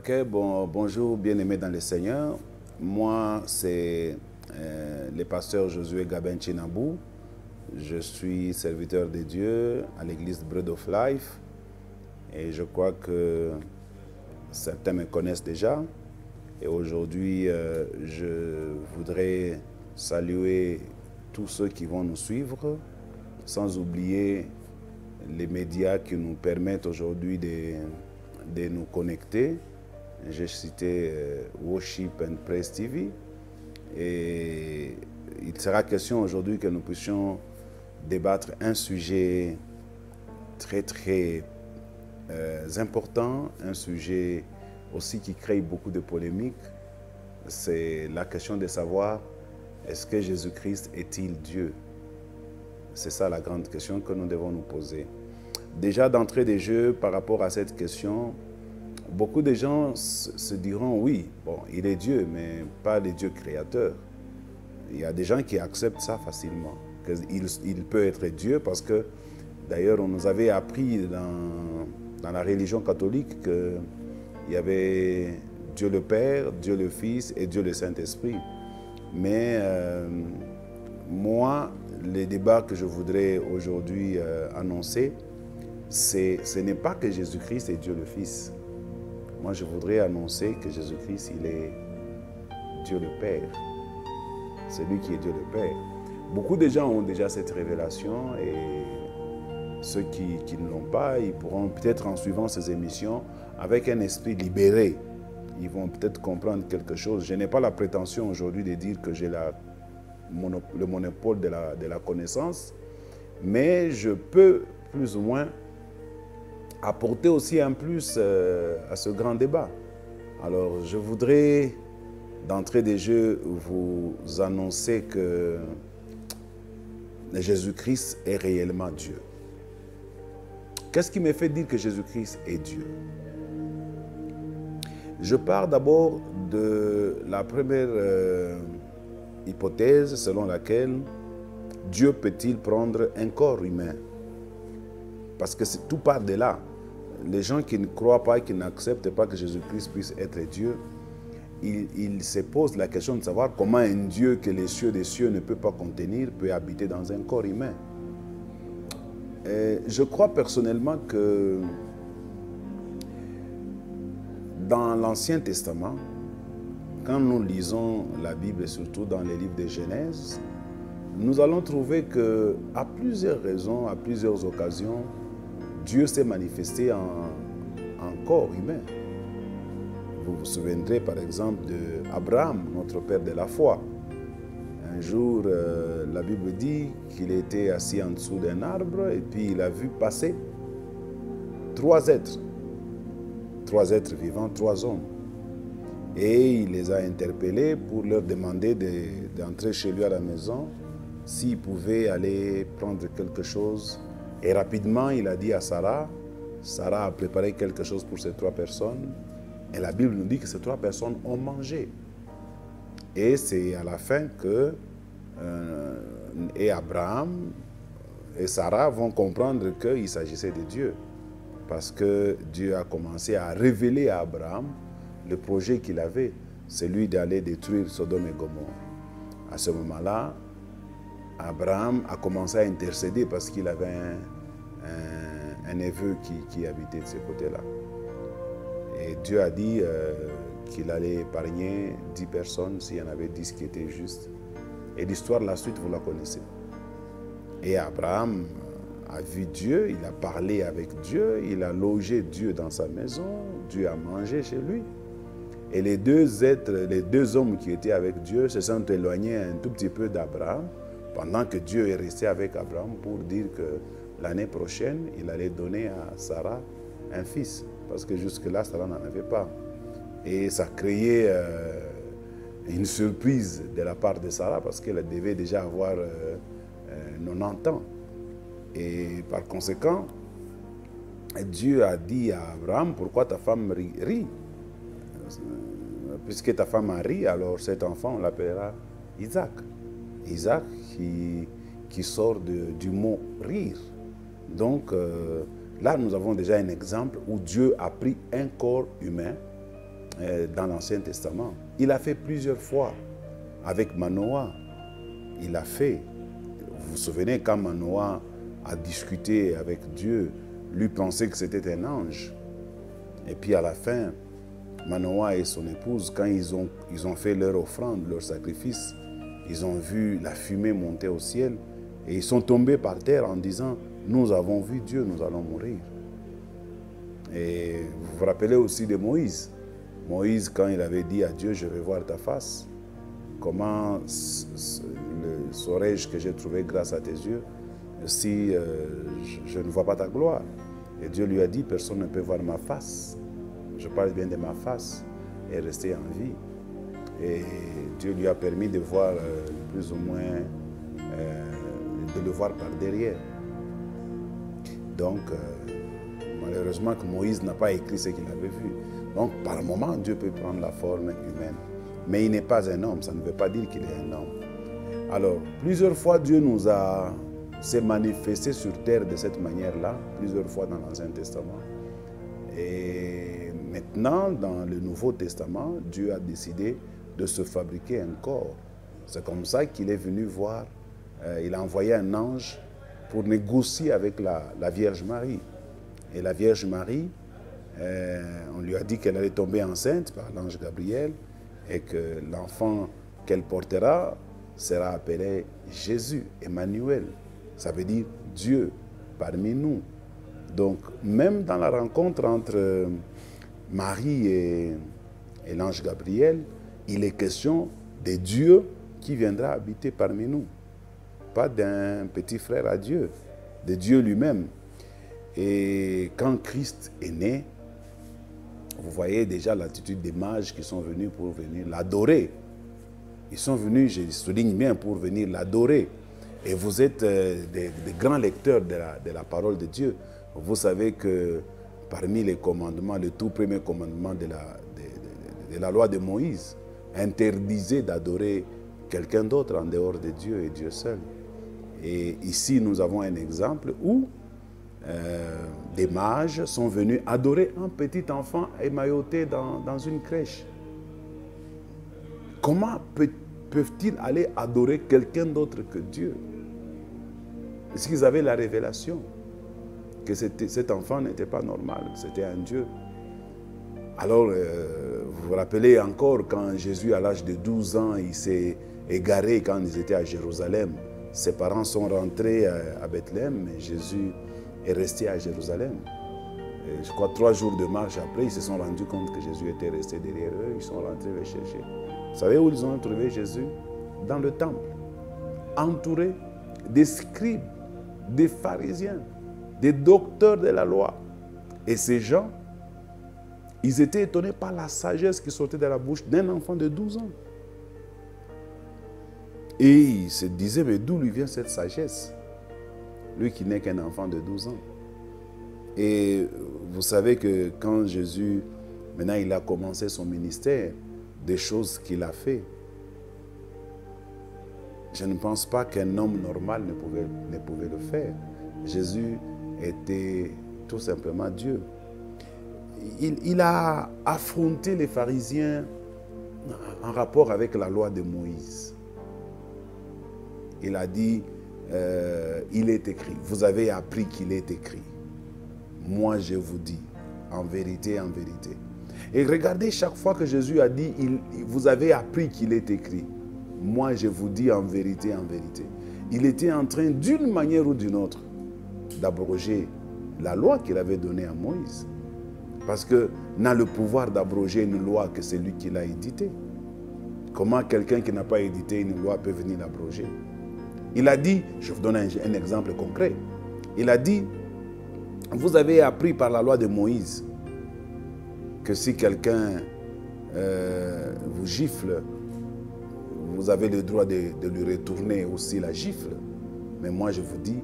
Ok, bonjour bien-aimés dans le Seigneur. Moi, c'est le pasteur Josué Gabin Chinabou. Je suis serviteur de Dieu à l'église Bread of Life. Et je crois que certains me connaissent déjà. Et aujourd'hui, je voudrais saluer tous ceux qui vont nous suivre, sans oublier les médias qui nous permettent aujourd'hui de nous connecter. J'ai cité Worship and Praise TV. Et il sera question aujourd'hui que nous puissions débattre un sujet très important, un sujet aussi qui crée beaucoup de polémiques. C'est la question de savoir, est-ce que Jésus-Christ est-il Dieu? C'est ça la grande question que nous devons nous poser. Déjà d'entrée de jeu par rapport à cette question, beaucoup de gens se diront oui, bon, il est Dieu, mais pas le Dieu créateur. Il y a des gens qui acceptent ça facilement, qu'il peut être Dieu parce que d'ailleurs on nous avait appris dans la religion catholique qu'il y avait Dieu le Père, Dieu le Fils et Dieu le Saint-Esprit. Mais moi, le débat que je voudrais aujourd'hui annoncer, ce n'est pas que Jésus-Christ est Dieu le Fils. Moi, je voudrais annoncer que Jésus-Christ, il est Dieu le Père. C'est lui qui est Dieu le Père. Beaucoup de gens ont déjà cette révélation et ceux qui ne l'ont pas, ils pourront peut-être en suivant ces émissions, avec un esprit libéré, ils vont peut-être comprendre quelque chose. Je n'ai pas la prétention aujourd'hui de dire que j'ai le monopole de la connaissance, mais je peux plus ou moins apporter aussi un plus à ce grand débat. Alors, je voudrais, d'entrée de jeu, vous annoncer que Jésus-Christ est réellement Dieu. Qu'est-ce qui me fait dire que Jésus-Christ est Dieu? Je pars d'abord de la première hypothèse selon laquelle Dieu peut-il prendre un corps humain? Parce que tout part de là. Les gens qui ne croient pas et qui n'acceptent pas que Jésus-Christ puisse être Dieu, ils se posent la question de savoir comment un Dieu que les cieux des cieux ne peut pas contenir peut habiter dans un corps humain. Et je crois personnellement que dans l'Ancien Testament, quand nous lisons la Bible, et surtout dans les livres de Genèse, nous allons trouver qu'à plusieurs raisons, à plusieurs occasions, Dieu s'est manifesté en corps humain. Vous vous souviendrez par exemple d'Abraham, notre père de la foi. Un jour, la Bible dit qu'il était assis en dessous d'un arbre et puis il a vu passer trois êtres vivants, trois hommes. Et il les a interpellés pour leur demander d'entrer chez lui à la maison, s'ils pouvaient aller prendre quelque chose. Et rapidement, il a dit à Sarah, Sarah a préparé quelque chose pour ces trois personnes. Et la Bible nous dit que ces trois personnes ont mangé. Et c'est à la fin que Abraham et Sarah vont comprendre qu'il s'agissait de Dieu. Parce que Dieu a commencé à révéler à Abraham le projet qu'il avait, celui d'aller détruire Sodome et Gomorrhe. À ce moment-là, Abraham a commencé à intercéder parce qu'il avait un neveu qui habitait de ce côté-là. Et Dieu a dit qu'il allait épargner 10 personnes s'il y en avait 10 qui étaient justes. Et l'histoire, la suite, vous la connaissez. Et Abraham a vu Dieu, il a parlé avec Dieu, il a logé Dieu dans sa maison, Dieu a mangé chez lui. Et les deux hommes qui étaient avec Dieu se sont éloignés un tout petit peu d'Abraham, pendant que Dieu est resté avec Abraham pour dire que l'année prochaine, il allait donner à Sarah un fils. Parce que jusque-là, Sarah n'en avait pas. Et ça créait une surprise de la part de Sarah parce qu'elle devait déjà avoir 90 ans. Et par conséquent, Dieu a dit à Abraham, pourquoi ta femme rit? Puisque ta femme a ri, alors cet enfant, on l'appellera Isaac. Isaac qui sort du mot rire. Donc là, nous avons déjà un exemple où Dieu a pris un corps humain dans l'Ancien Testament. Il a fait plusieurs fois avec Manoah. Il a fait. Vous vous souvenez quand Manoah a discuté avec Dieu, lui pensait que c'était un ange. Et puis à la fin, Manoah et son épouse, quand ils ont fait leur offrande, leur sacrifice, ils ont vu la fumée monter au ciel et ils sont tombés par terre en disant « Nous avons vu Dieu, nous allons mourir ». Et vous vous rappelez aussi de Moïse. Moïse, quand il avait dit à Dieu « Je vais voir ta face », comment saurais-je que j'ai trouvé grâce à tes yeux si je ne vois pas ta gloire? Et Dieu lui a dit, personne ne peut voir ma face. Je parle bien de ma face et rester en vie. Et Dieu lui a permis de voir plus ou moins, de le voir par derrière. Donc, malheureusement que Moïse n'a pas écrit ce qu'il avait vu. Donc, par moment, Dieu peut prendre la forme humaine. Mais il n'est pas un homme, ça ne veut pas dire qu'il est un homme. Alors, plusieurs fois, Dieu s'est manifesté sur terre de cette manière-là, plusieurs fois dans l'Ancien Testament. Et maintenant, dans le Nouveau Testament, Dieu a décidé de se fabriquer un corps. C'est comme ça qu'il est venu voir, il a envoyé un ange pour négocier avec la Vierge Marie. Et la Vierge Marie, on lui a dit qu'elle allait tomber enceinte par l'ange Gabriel et que l'enfant qu'elle portera sera appelé Jésus, Emmanuel. Ça veut dire Dieu parmi nous. Donc, même dans la rencontre entre Marie et l'ange Gabriel, il est question de Dieu qui viendra habiter parmi nous. Pas d'un petit frère à Dieu, de Dieu lui-même. Et quand Christ est né, vous voyez déjà l'attitude des mages qui sont venus pour venir l'adorer. Ils sont venus, je souligne bien, pour venir l'adorer. Et vous êtes des grands lecteurs de la parole de Dieu. Vous savez que parmi les commandements, le tout premier commandement de la loi de Moïse interdisait d'adorer quelqu'un d'autre en dehors de Dieu et Dieu seul. Et ici, nous avons un exemple où des mages sont venus adorer un petit enfant émailloté dans une crèche. Comment peuvent-ils aller adorer quelqu'un d'autre que Dieu? Est-ce qu'ils avaient la révélation que cet enfant n'était pas normal, c'était un Dieu? Alors, vous vous rappelez encore quand Jésus, à l'âge de 12 ans, il s'est égaré quand ils étaient à Jérusalem. Ses parents sont rentrés à Bethléem, mais Jésus est resté à Jérusalem. Et je crois 3 jours de marche après, ils se sont rendus compte que Jésus était resté derrière eux. Ils sont rentrés le chercher. Vous savez où ils ont trouvé Jésus? Dans le temple, entouré des scribes, des pharisiens, des docteurs de la loi. Et ces gens, ils étaient étonnés par la sagesse qui sortait de la bouche d'un enfant de 12 ans. Et ils se disaient, mais d'où lui vient cette sagesse? Lui qui n'est qu'un enfant de 12 ans. Et vous savez que quand Jésus, maintenant il a commencé son ministère, des choses qu'il a fait, je ne pense pas qu'un homme normal ne pouvait le faire. Jésus était tout simplement Dieu. Il a affronté les pharisiens en rapport avec la loi de Moïse. Il a dit, il est écrit, vous avez appris qu'il est écrit. Moi je vous dis, en vérité, en vérité. Et regardez, chaque fois que Jésus a dit, vous avez appris qu'il est écrit. Moi je vous dis en vérité, en vérité. Il était en train, d'une manière ou d'une autre, d'abroger la loi qu'il avait donnée à Moïse. Parce que n'a le pouvoir d'abroger une loi que c'est lui qui l'a éditée. Comment quelqu'un qui n'a pas édité une loi peut venir l'abroger? Il a dit, je vous donne un exemple concret. Il a dit, vous avez appris par la loi de Moïse que si quelqu'un vous gifle, vous avez le droit de lui retourner aussi la gifle. Mais moi je vous dis,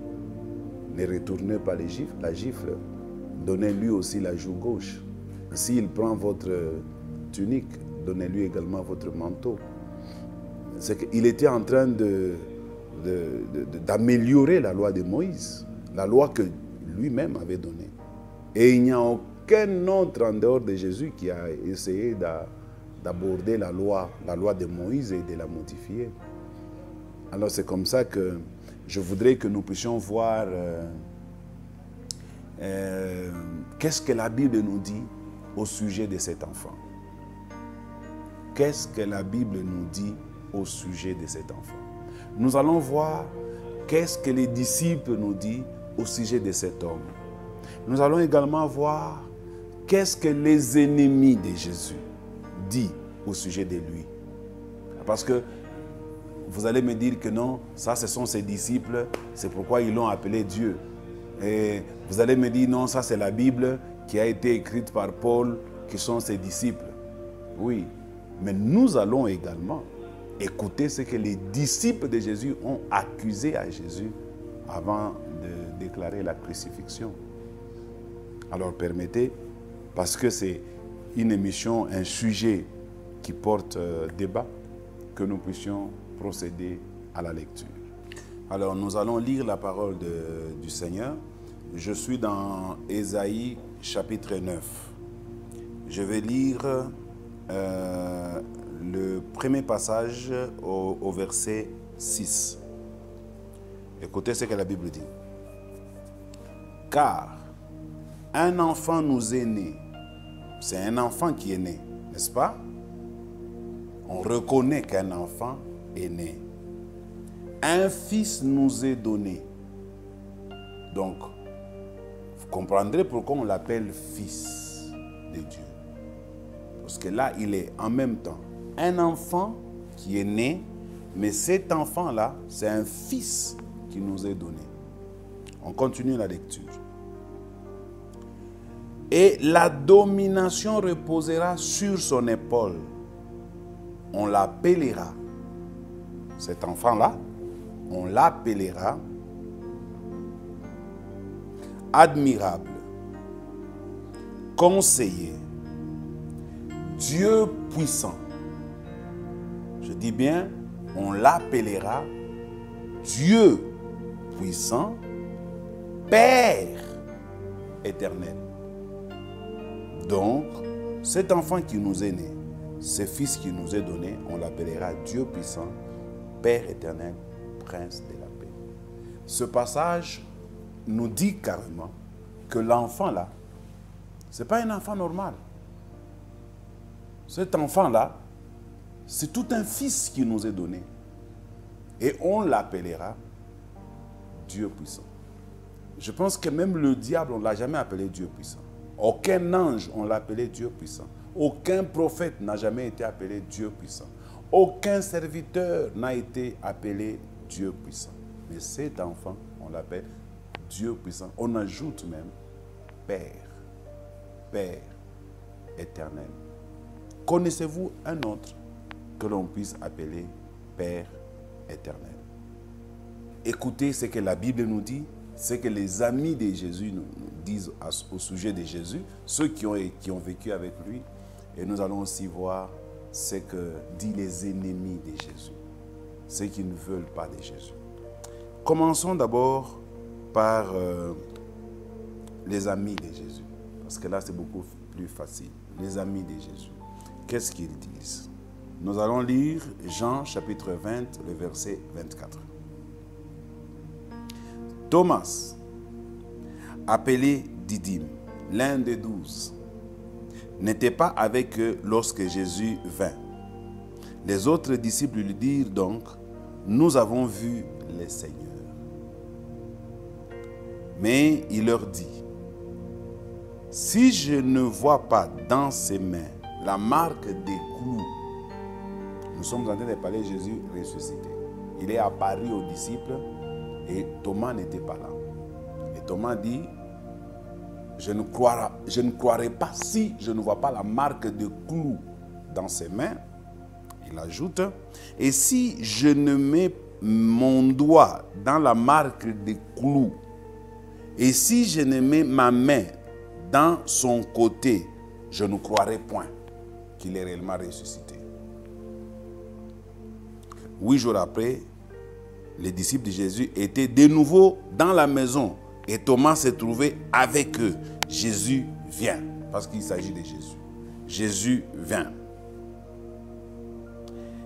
ne retournez pas la gifle, donnez-lui aussi la joue gauche. S'il prend votre tunique, donnez-lui également votre manteau. C'est qu'il était en train d'améliorer la loi de Moïse, la loi que lui-même avait donnée. Et il n'y a aucun autre en dehors de Jésus qui a essayé d'aborder la loi de Moïse et de la modifier. Alors c'est comme ça que je voudrais que nous puissions voir qu'est-ce que la Bible nous dit au sujet de cet enfant. Qu'est-ce que la Bible nous dit au sujet de cet enfant? Nous allons voir qu'est-ce que les disciples nous disent au sujet de cet homme. Nous allons également voir qu'est-ce que les ennemis de Jésus disent au sujet de lui. Parce que vous allez me dire que non, ça ce sont ses disciples, c'est pourquoi ils l'ont appelé Dieu. Et vous allez me dire non, ça c'est la Bible qui a été écrite par Paul, qui sont ses disciples. Oui, mais nous allons également écouter ce que les disciples de Jésus ont accusé à Jésus avant de déclarer la crucifixion. Alors permettez, parce que c'est une émission, un sujet qui porte débat, que nous puissions procéder à la lecture. Alors nous allons lire la parole du Seigneur. Je suis dans Ésaïe chapitre 9. Je vais lire le premier passage au verset 6. Écoutez ce que la Bible dit. Car un enfant nous est né. C'est un enfant qui est né, n'est-ce pas? On reconnaît qu'un enfant est né. Un fils nous est donné. Donc, vous comprendrez pourquoi on l'appelle fils de Dieu. Parce que là, il est en même temps un enfant qui est né, mais cet enfant-là, c'est un fils qui nous est donné. On continue la lecture. Et la domination reposera sur son épaule. On l'appellera, cet enfant-là, on l'appellera admirable, conseiller, Dieu puissant. Je dis bien, on l'appellera Dieu puissant, Père éternel. Donc, cet enfant qui nous est né, ce fils qui nous est donné, on l'appellera Dieu puissant, Père éternel, Prince de la paix. Ce passage nous dit carrément que l'enfant là, ce n'est pas un enfant normal. Cet enfant là, c'est tout un fils qui nous est donné. Et on l'appellera Dieu puissant. Je pense que même le diable, on ne l'a jamais appelé Dieu puissant. Aucun ange, on l'a appelé Dieu puissant. Aucun prophète n'a jamais été appelé Dieu puissant. Aucun serviteur n'a été appelé Dieu puissant. Mais cet enfant, on l'appelle Dieu puissant. On ajoute même Père, Père éternel. Connaissez-vous un autre que l'on puisse appeler Père éternel? Écoutez ce que la Bible nous dit, ce que les amis de Jésus nous disent au sujet de Jésus, ceux qui ont vécu avec lui. Et nous allons aussi voir ce que disent les ennemis de Jésus, ceux qui ne veulent pas de Jésus. Commençons d'abord par les amis de Jésus, parce que là c'est beaucoup plus facile. Les amis de Jésus, qu'est-ce qu'ils disent? Nous allons lire Jean chapitre 20, le verset 24. Thomas, appelé Didyme, l'un des 12, n'était pas avec eux lorsque Jésus vint. Les autres disciples lui dirent donc, nous avons vu le Seigneur. Mais il leur dit, si je ne vois pas dans ses mains la marque des clous, nous sommes en train de parler de Jésus ressuscité. Il est apparu aux disciples et Thomas n'était pas là. Et Thomas dit, je ne croirai pas si je ne vois pas la marque de clous dans ses mains. Il ajoute, et si je ne mets mon doigt dans la marque des clous, et si je ne mets ma main dans son côté, je ne croirai point qu'il est réellement ressuscité. 8 jours après, les disciples de Jésus étaient de nouveau dans la maison et Thomas s'est trouvé avec eux. Jésus vient. parce qu'il s'agit de Jésus. Jésus vient.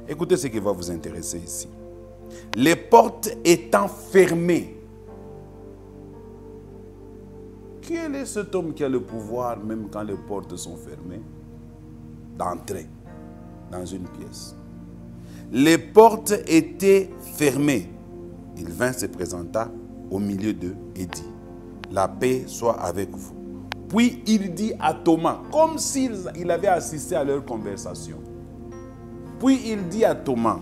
Écoutez ce qui va vous intéresser ici. Les portes étant fermées. Quel est cet homme qui a le pouvoir, même quand les portes sont fermées, d'entrer dans une pièce? Les portes étaient fermées. Il vint se présenta au milieu d'eux et dit, la paix soit avec vous. Puis il dit à Thomas, comme s'il avait assisté à leur conversation. Puis il dit à Thomas,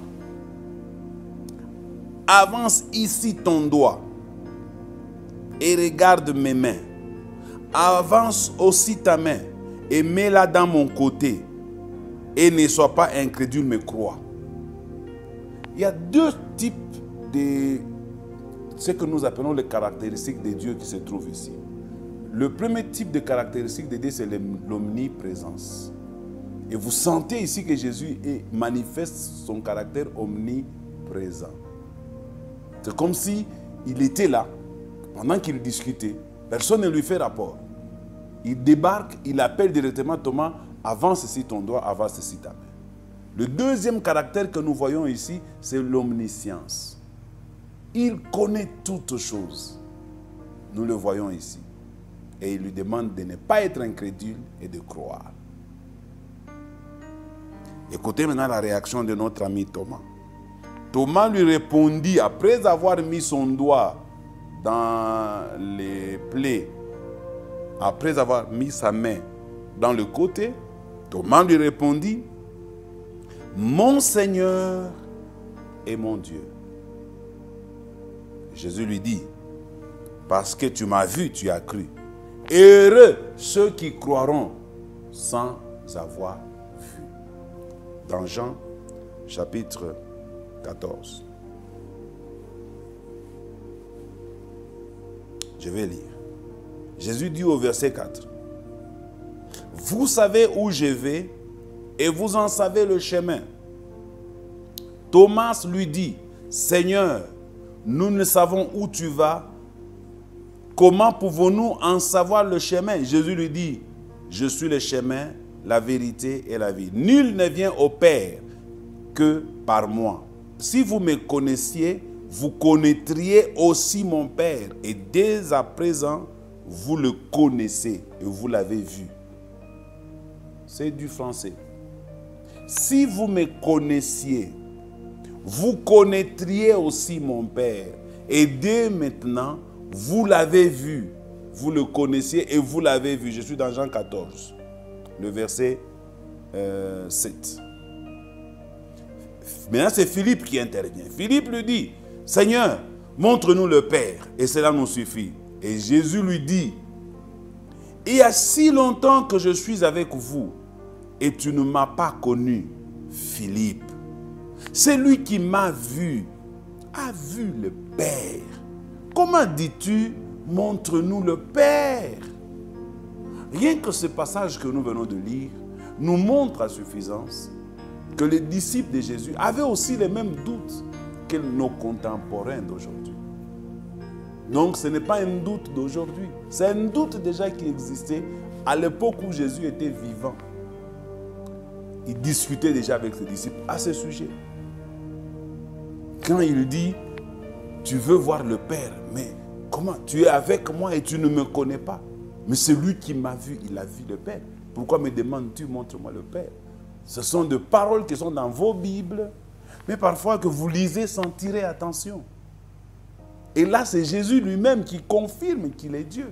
avance ici ton doigt et regarde mes mains. Avance aussi ta main et mets-la dans mon côté et ne sois pas incrédule mais crois. Il y a deux types de ce que nous appelons les caractéristiques de Dieu qui se trouvent ici. Le premier type de caractéristique de Dieu, c'est l'omniprésence. Et vous sentez ici que Jésus manifeste son caractère omniprésent. C'est comme si il était là, pendant qu'il discutait. Personne ne lui fait rapport. Il débarque, il appelle directement Thomas, avance ici ton doigt, avance ici ta main. Le deuxième caractère que nous voyons ici, c'est l'omniscience. Il connaît toutes choses. Nous le voyons ici. Et il lui demande de ne pas être incrédule et de croire. Écoutez maintenant la réaction de notre ami Thomas. Thomas lui répondit, après avoir mis son doigt dans les plaies, après avoir mis sa main dans le côté, Thomas lui répondit, mon Seigneur et mon Dieu. Jésus lui dit, parce que tu m'as vu, tu as cru. Heureux ceux qui croiront sans avoir vu. Dans Jean, chapitre 14. Je vais lire. Jésus dit au verset 4. Vous savez où je vais et vous en savez le chemin. Thomas lui dit, Seigneur, nous ne savons où tu vas. Comment pouvons-nous en savoir le chemin? Jésus lui dit, je suis le chemin, la vérité et la vie. Nul ne vient au Père que par moi. Si vous me connaissiez, vous connaîtriez aussi mon Père. Et dès à présent, vous le connaissez et vous l'avez vu. C'est du français. Si vous me connaissiez, vous connaîtriez aussi mon Père. Et dès maintenant, vous l'avez vu. Vous le connaissiez et vous l'avez vu. Je suis dans Jean 14, le verset 7. Maintenant, c'est Philippe qui intervient. Philippe lui dit, Seigneur, montre-nous le Père et cela nous suffit. Et Jésus lui dit, il y a si longtemps que je suis avec vous et tu ne m'as pas connu, Philippe. Celui qui m'a vu a vu le Père. Comment dis-tu, montre-nous le Père? Rien que ce passage que nous venons de lire nous montre à suffisance que les disciples de Jésus avaient aussi les mêmes doutes que nos contemporains d'aujourd'hui. Donc ce n'est pas un doute d'aujourd'hui, c'est un doute déjà qui existait à l'époque où Jésus était vivant. Il discutait déjà avec ses disciples à ce sujet. Quand il dit, tu veux voir le Père, mais comment? Tu es avec moi et tu ne me connais pas. Mais celui qui m'a vu, il a vu le Père. Pourquoi me demandes-tu, montre-moi le Père? Ce sont des paroles qui sont dans vos Bibles, mais parfois que vous lisez sans tirer attention. Et là, c'est Jésus lui-même qui confirme qu'il est Dieu.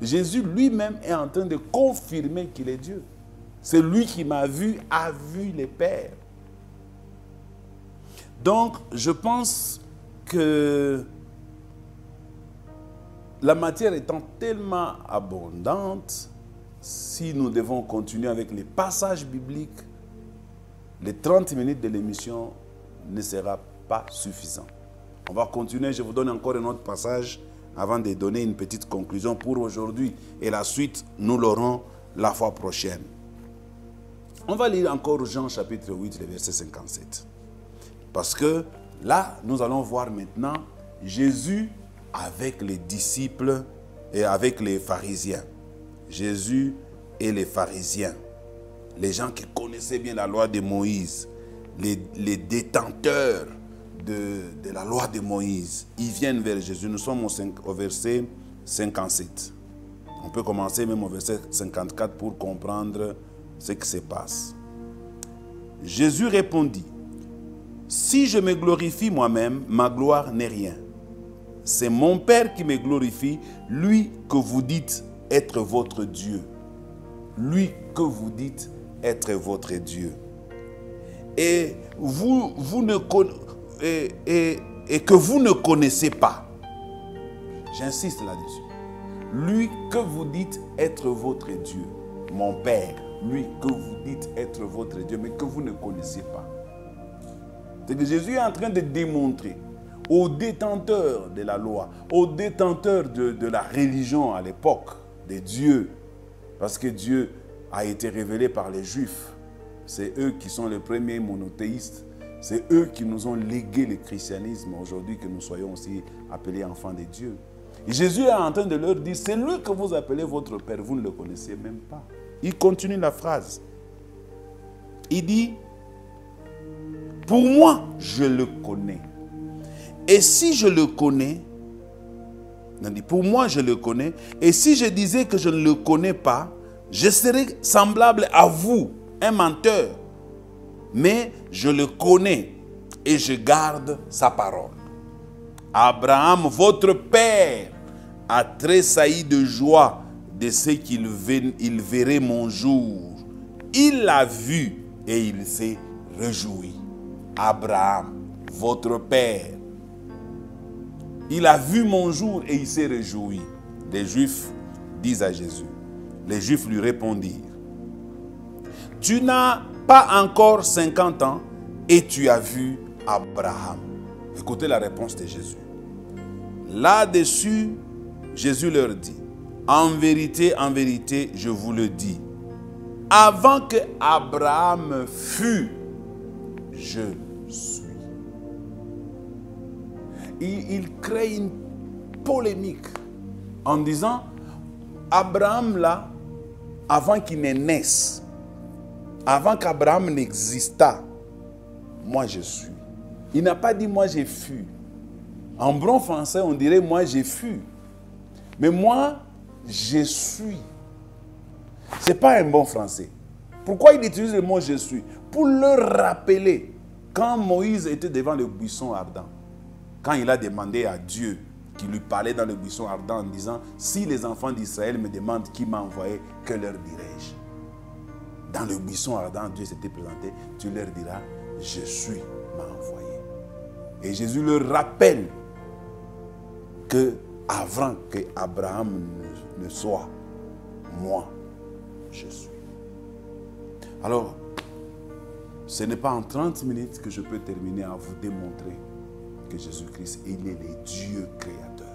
Jésus lui-même est en train de confirmer qu'il est Dieu. C'est lui qui m'a vu, a vu le Père. Donc, je pense que la matière étant tellement abondante, si nous devons continuer avec les passages bibliques, les 30 minutes de l'émission ne sera pas suffisant. On va continuer, je vous donne encore un autre passage avant de donner une petite conclusion pour aujourd'hui. Et la suite, nous l'aurons la fois prochaine. On va lire encore Jean chapitre 8, le verset 57. Parce que là, nous allons voir maintenant Jésus avec les disciples et avec les pharisiens. Jésus et les pharisiens, les gens qui connaissaient bien la loi de Moïse, les détenteurs de la loi de Moïse, ils viennent vers Jésus. Nous sommes au verset 57. On peut commencer même au verset 54 pour comprendre ce qui se passe. Jésus répondit, « Si je me glorifie moi-même, ma gloire n'est rien. C'est mon Père qui me glorifie, lui que vous dites être votre Dieu. Lui que vous dites être votre Dieu. Et que vous ne connaissez pas. » J'insiste là-dessus. Lui que vous dites être votre Dieu. Mon Père, lui que vous dites être votre Dieu, mais que vous ne connaissez pas. C'est que Jésus est en train de démontrer aux détenteurs de la loi, aux détenteurs de la religion à l'époque, des dieux, parce que Dieu a été révélé par les Juifs. C'est eux qui sont les premiers monothéistes. C'est eux qui nous ont légué le christianisme aujourd'hui, que nous soyons aussi appelés enfants de Dieu. Et Jésus est en train de leur dire, c'est lui que vous appelez votre Père, vous ne le connaissez même pas. Il continue la phrase. Il dit, pour moi, je le connais. Et si je le connais, pour moi, je le connais, et si je disais que je ne le connais pas, je serais semblable à vous, un menteur. Mais je le connais et je garde sa parole. Abraham, votre père, a tressailli de joie de ce qu'il verrait mon jour. Il l'a vu et il s'est réjoui. Abraham, votre père, il a vu mon jour et il s'est réjoui. Les Juifs disent à Jésus. Les Juifs lui répondirent, tu n'as pas encore 50 ans et tu as vu Abraham. Écoutez la réponse de Jésus. Là-dessus, Jésus leur dit, en vérité, je vous le dis, avant que Abraham fût, je suis. Il crée une polémique en disant, Abraham là, avant qu'il ne naisse, avant qu'Abraham n'existât, moi je suis. Il n'a pas dit moi j'ai fui. En bon français, on dirait moi j'ai fui. Mais moi, je suis. Ce n'est pas un bon français. Pourquoi il utilise le mot je suis? Pour leur rappeler, quand Moïse était devant le buisson ardent, quand il a demandé à Dieu qui lui parlait dans le buisson ardent en disant, si les enfants d'Israël me demandent qui m'a envoyé, que leur dirai-je? Dans le buisson ardent, Dieu s'était présenté, tu leur diras, je suis m'a envoyé. Et Jésus leur rappelle que avant que Abraham ne soit, moi, je suis. Alors, ce n'est pas en 30 minutes que je peux terminer à vous démontrer que Jésus-Christ, il est le Dieu créateur.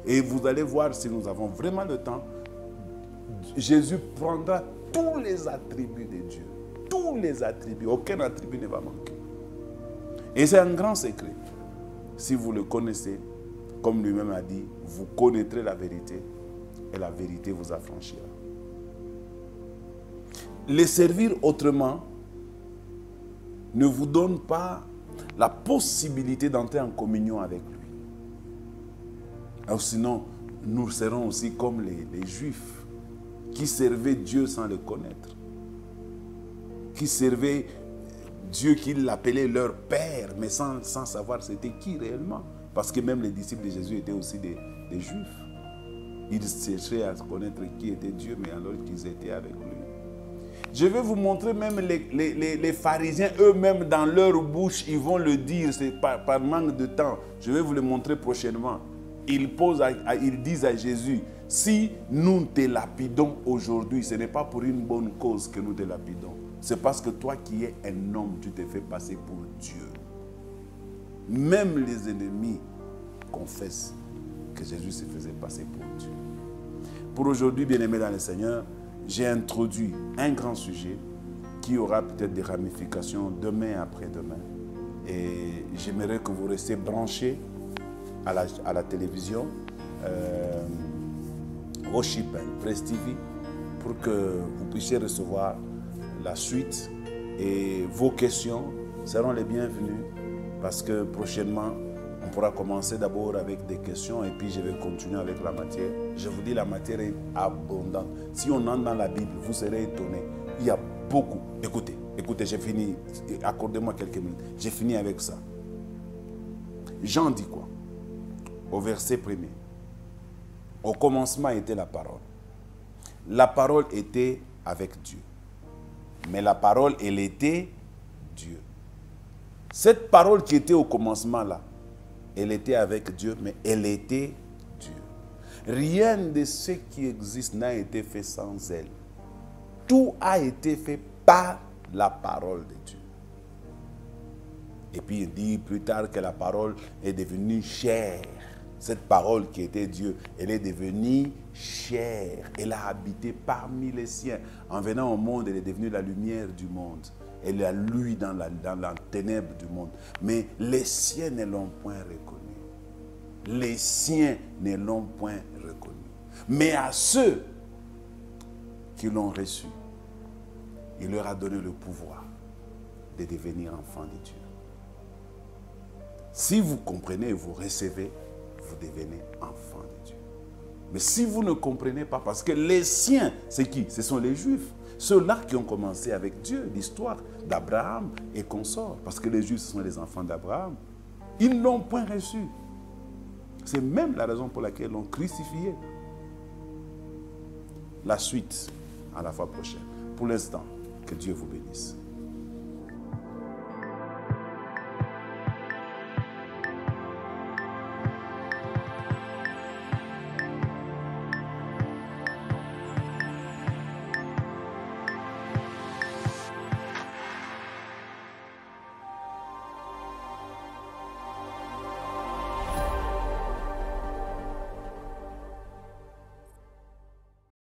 Et vous allez voir, si nous avons vraiment le temps, Jésus prendra tous les attributs de Dieu. Tous les attributs. Aucun attribut ne va manquer. Et c'est un grand secret. Si vous le connaissez, comme lui-même a dit, vous connaîtrez la vérité et la vérité vous affranchira. Les servir autrement ne vous donne pas la possibilité d'entrer en communion avec lui. Alors sinon, nous serons aussi comme les Juifs qui servaient Dieu sans le connaître. Qui servaient Dieu, qui l'appelait leur Père, mais sans savoir c'était qui réellement. Parce que même les disciples de Jésus étaient aussi des Juifs. Ils cherchaient à connaître qui était Dieu, mais alors qu'ils étaient avec lui. Je vais vous montrer même les pharisiens eux-mêmes dans leur bouche, ils vont le dire, c'est par manque de temps. Je vais vous le montrer prochainement. Ils disent à Jésus, si nous te lapidons aujourd'hui, ce n'est pas pour une bonne cause que nous te lapidons. C'est parce que toi qui es un homme, tu te fais passer pour Dieu. Même les ennemis confessent que Jésus se faisait passer pour Dieu. Pour aujourd'hui, bien-aimés dans le Seigneur, j'ai introduit un grand sujet qui aura peut-être des ramifications demain et après-demain. Et j'aimerais que vous restiez branchés à la télévision. Worship and Praise TV pour que vous puissiez recevoir la suite et vos questions seront les bienvenues parce que prochainement, on pourra commencer d'abord avec des questions et puis je vais continuer avec la matière. Je vous dis, la matière est abondante. Si on entre dans la Bible, vous serez étonnés. Il y a beaucoup. Écoutez, j'ai fini. Accordez-moi quelques minutes. J'ai fini avec ça. Jean dit quoi? Au verset 1er. Au commencement était la parole. La parole était avec Dieu. Mais la parole, elle était Dieu. Cette parole qui était au commencement là, elle était avec Dieu, mais elle était Dieu. Rien de ce qui existe n'a été fait sans elle. Tout a été fait par la parole de Dieu. Et puis il dit plus tard que la parole est devenue chair. Cette parole qui était Dieu, elle est devenue chair. Elle a habité parmi les siens. En venant au monde, elle est devenue la lumière du monde. Elle a lui dans la ténèbre du monde. Mais les siens ne l'ont point reconnu. Les siens ne l'ont point reconnu. Mais à ceux qui l'ont reçu, il leur a donné le pouvoir de devenir enfants de Dieu. Si vous comprenez et vous recevez, vous devenez enfants de Dieu. Mais si vous ne comprenez pas, parce que les siens, c'est qui? Ce sont les Juifs. Ceux-là qui ont commencé avec Dieu, l'histoire d'Abraham et consorts. Parce que les Juifs, ce sont les enfants d'Abraham. Ils ne l'ont point reçu. C'est même la raison pour laquelle ils l'ont crucifié. La suite, à la fois prochaine. Pour l'instant, que Dieu vous bénisse.